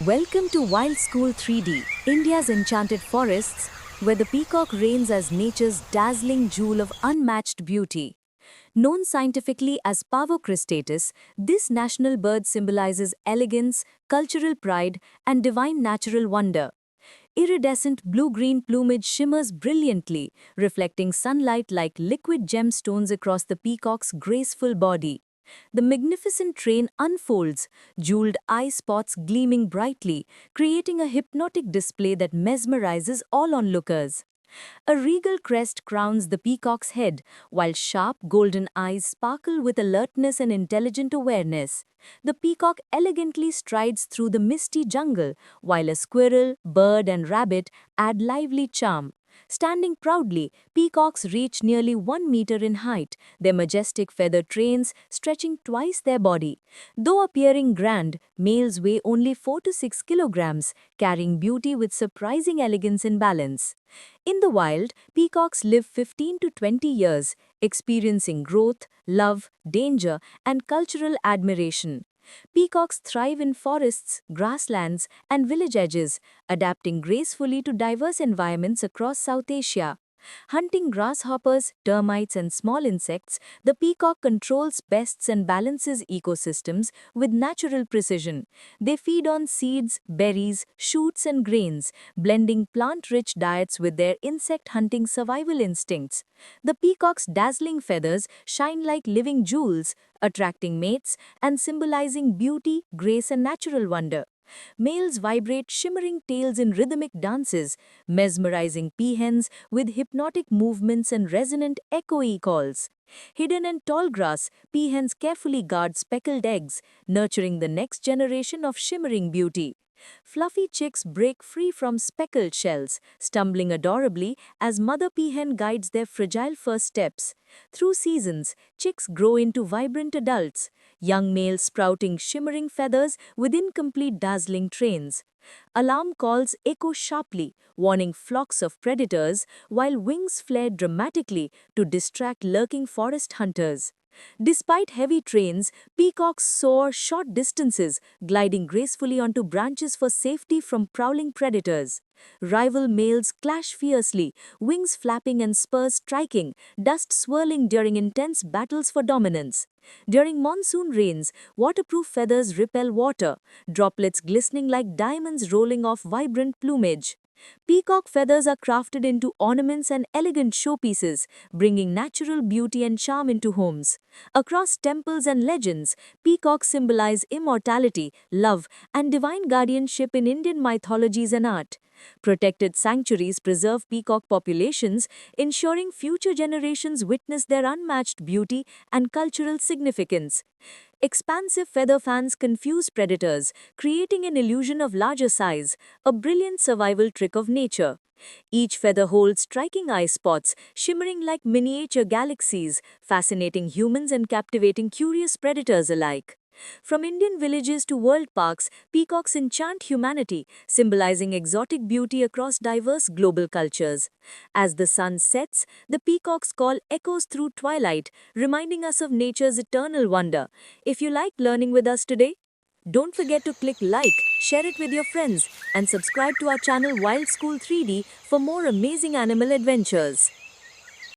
Welcome to Wild School 3D, India's enchanted forests, where the peacock reigns as nature's dazzling jewel of unmatched beauty. Known scientifically as Pavo cristatus, this national bird symbolizes elegance, cultural pride, and divine natural wonder. Iridescent blue-green plumage shimmers brilliantly, reflecting sunlight like liquid gemstones across the peacock's graceful body. The magnificent train unfolds, jeweled eye spots gleaming brightly, creating a hypnotic display that mesmerizes all onlookers. A regal crest crowns the peacock's head, while sharp golden eyes sparkle with alertness and intelligent awareness. The peacock elegantly strides through the misty jungle, while a squirrel, bird, and rabbit add lively charm. Standing proudly, peacocks reach nearly 1 meter in height, their majestic feather trains stretching twice their body. Though appearing grand, males weigh only 4 to 6 kilograms, carrying beauty with surprising elegance and balance. In the wild, peacocks live 15 to 20 years, experiencing growth, love, danger, and cultural admiration. Peacocks thrive in forests, grasslands, and village edges, adapting gracefully to diverse environments across South Asia. Hunting grasshoppers, termites, and small insects, the peacock controls pests and balances ecosystems with natural precision. They feed on seeds, berries, shoots, and grains, blending plant-rich diets with their insect-hunting survival instincts. The peacock's dazzling feathers shine like living jewels, attracting mates and symbolizing beauty, grace, and natural wonder. Males vibrate shimmering tails in rhythmic dances, mesmerizing peahens with hypnotic movements and resonant echoey calls. Hidden in tall grass, peahens carefully guard speckled eggs, nurturing the next generation of shimmering beauty. Fluffy chicks break free from speckled shells, stumbling adorably as mother peahen guides their fragile first steps. Through seasons, chicks grow into vibrant adults, young males sprouting shimmering feathers with incomplete dazzling trains. Alarm calls echo sharply, warning flocks of predators, while wings flare dramatically to distract lurking forest hunters. Despite heavy trains, peacocks soar short distances, gliding gracefully onto branches for safety from prowling predators. Rival males clash fiercely, wings flapping and spurs striking, dust swirling during intense battles for dominance. During monsoon rains, waterproof feathers repel water, droplets glistening like diamonds rolling off vibrant plumage. Peacock feathers are crafted into ornaments and elegant showpieces, bringing natural beauty and charm into homes. Across temples and legends, peacocks symbolize immortality, love, and divine guardianship in Indian mythologies and art. Protected sanctuaries preserve peacock populations, ensuring future generations witness their unmatched beauty and cultural significance. Expansive feather fans confuse predators, creating an illusion of larger size, a brilliant survival trick of nature. Each feather holds striking eye spots, shimmering like miniature galaxies, fascinating humans and captivating curious predators alike. From Indian villages to world parks, peacocks enchant humanity, symbolizing exotic beauty across diverse global cultures. As the sun sets, the peacock's call echoes through twilight, reminding us of nature's eternal wonder. If you like learning with us today, don't forget to click like, share it with your friends, and subscribe to our channel Wild School 3D for more amazing animal adventures.